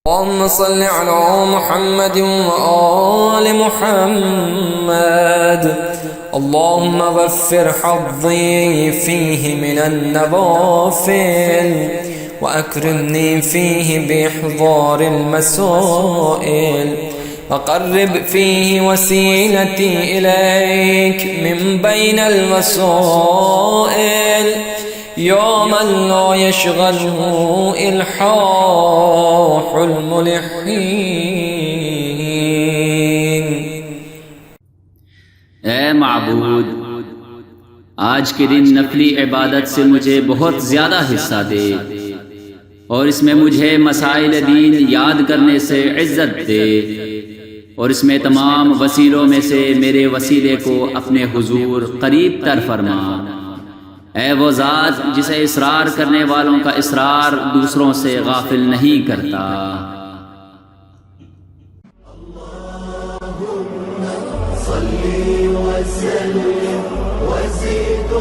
اللهم صل على محمد وآل محمد. اللهم وفر حظي فيه من النوافل وأكرمني فيه بإحضار المسائل وقرب فيه وسيلتي إليك من بين الوسائل يا من لا يشغله إلحاح الملحين. ऐ माबूद, आज के दिन नफली इबादत से मुझे बहुत ज़्यादा हिस्सा दे और इसमें मुझे मसाइल दीन याद करने से इज़्ज़त दे और इसमें तमाम वसीलों में से मेरे वसीले को अपने हुजूर करीब तर फरमा। ऐ वो ज़ात जिसे इसरार करने वालों का इसरार दूसरों से गाफिल नहीं करता। صلي وسلم وزد